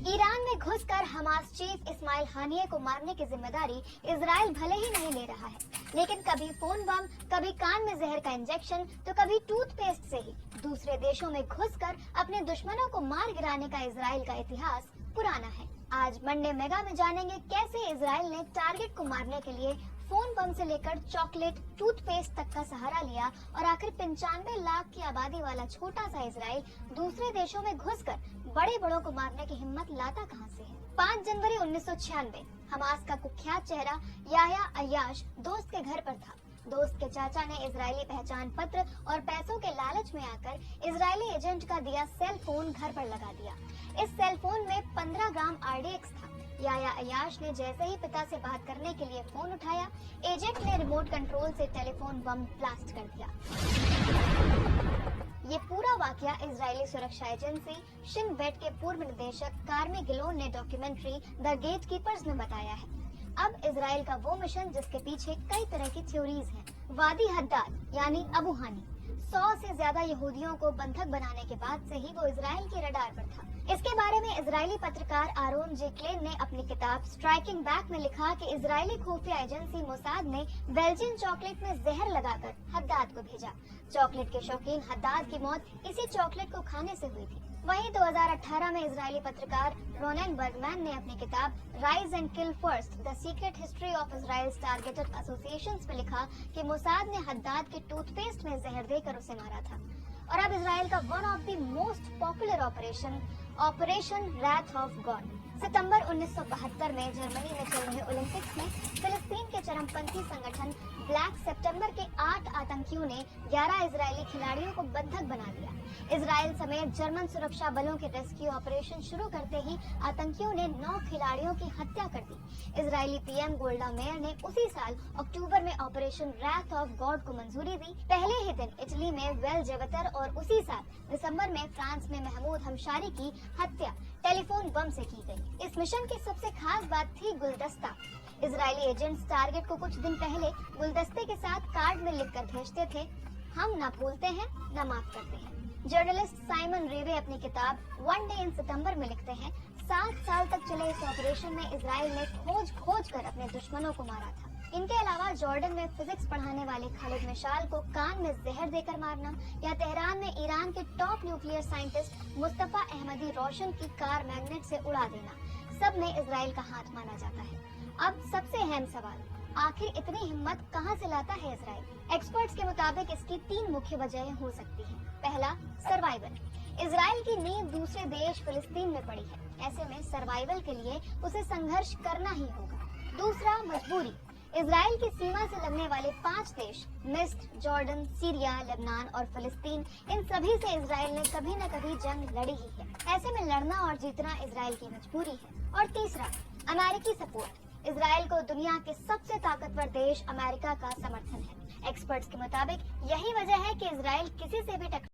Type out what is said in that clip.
Iran में घुसकर Hamas chief Ismail हानिये को मारने की जिम्मेदारी इजराइल भले ही नहीं ले रहा है, लेकिन कभी फोन बम, कभी कान में जहर का इंजेक्शन, तो कभी टूथपेस्ट से ही दूसरे देशों में घुसकर अपने दुश्मनों को मार गिराने का इजराइल का इतिहास पुराना है। आज मंडे मेगा में जानेंगे कैसे इजराइल ने टारगेट को मारने के लिए फोन बम से लेकर चॉकलेट, टूथपेस्ट तक का सहारा लिया और आखिर 95 लाख की आबादी वाला छोटा सा इजराइल दूसरे देशों में घुसकर बड़े बड़ों को मारने की हिम्मत लाता कहां से है। 5 जनवरी 1996 हमास का कुख्यात चेहरा याह्या अय्याश दोस्त के घर पर था। दोस्त के चाचा ने इजरायली पहचान पत्र और पैसों के लालच में आकर इजरायली एजेंट का दिया सेल फोन घर पर लगा दिया। इस सेल फोन में 15 ग्राम आरडीएक्स था। याह्या अय्याश ने जैसे ही पिता से बात करने के लिए फोन उठाया, एजेंट ने रिमोट कंट्रोल से टेलीफोन बम ब्लास्ट कर दिया। ये पूरा वाकया इजरायली सुरक्षा एजेंसी शिन बेट के पूर्व निदेशक कार्मी गिलोन ने डॉक्यूमेंट्री द गेटकीपर्स में बताया है। अब इजराइल का वो मिशन जिसके पीछे कई तरह की थ्योरीज हैं। वादी हद्दाद यानी अबू हानी 100 से ज्यादा यहूदियों को बंधक बनाने के बाद से ही वो इजराइल के रडार पर था। इसके बारे में इजरायली पत्रकार आरोन जे क्लेन ने अपनी किताब स्ट्राइकिंग बैक में लिखा कि इजरायली खुफिया एजेंसी मोसाद ने बेल्जियन चॉकलेट में जहर लगाकर हद्दाद को भेजा। चॉकलेट के शौकीन हद्दाद की मौत इसी चॉकलेट को खाने से हुई थी। वहीं 2018 में इजरायली पत्रकार रोनेन बर्गमैन ने अपनी किताब rise and kill first the secret history of Israel's targeted associations में लिखा कि मोसाद ने हद्दाद के टूथपेस्ट में जहर देकर उसे मारा था। और अब इजराइल का one of the most popular operation wrath of God. सितंबर 1972 में जर्मनी में चल रहे ओलंपिक्स में फिलिस्तीन के चरमपंथी संगठन ब्लैक सितंबर के 8 आतंकियों ने 11 इजरायली खिलाड़ियों को बंधक बना लिया। इजराइल समेत जर्मन सुरक्षा बलों के रेस्क्यू ऑपरेशन शुरू करते ही आतंकियों ने 9 खिलाड़ियों की हत्या कर दी। इजरायली पीएम गोल्डा मेयर ने उसी साल अक्टूबर में ऑपरेशन रैथ ऑफ गॉड को मंजूरी दी। पहले ही दिन इटली में वेल जेवतर और उसी साल दिसंबर में फ्रांस में महमूद हमशारी की हत्या टेलीफोन बम से की गई। इस मिशन की सबसे खास बात थी गुलदस्ता। इजरायली एजेंट्स टारगेट को कुछ दिन पहले गुलदस्ते के साथ कार्ड में लिखकर भेजते थे, हम न भूलते हैं न माफ करते हैं। जर्नलिस्ट साइमन रेवे अपनी किताब वन डे इन सितंबर में लिखते हैं, 7 साल तक चले इस ऑपरेशन में इजराइल ने खोज कर अपने दुश्मनों को मारा था। इनके अलावा जॉर्डन में फिजिक्स पढ़ाने वाले खालिद मिशाल को कान में जहर देकर मारना या तेहरान में ईरान के top nuclear scientist Mustafa Ahmadi Roshan की कार मैग्नेट से उड़ा देना, सब में इजराइल का हाथ माना जाता है। अब सबसे अहम सवाल, आखिर इतनी हिम्मत कहां से लाता है इजराइल? एक्सपर्ट्स के मुताबिक इसकी 3 मुख्य वजहें हो सकती हैं। पहला, सर्वाइवल। इजराइल की नींव दूसरे देश फिलिस्तीन में पड़ी है। ऐसे में सर्वाइवल के लिए उसे संघर्ष करना ही होगा। दूसरा, मजबूरी। इजराइल की सीमा से लगने वाले 5 देश मिस्र, जॉर्डन, सीरिया, लेबनान और फिलिस्तीन, इन सभी से इजराइल ने कभी न कभी जंग लड़ी ही है। ऐसे में लड़ना और जीतना इजराइल की मजबूरी है। और तीसरा, अमेरिकी सपोर्ट। इजराइल को दुनिया के सबसे ताकतवर देश अमेरिका का समर्थन है। एक्सपर्ट्स के मुताबिक यही वजह है कि इजराइल किसी से भी टकराव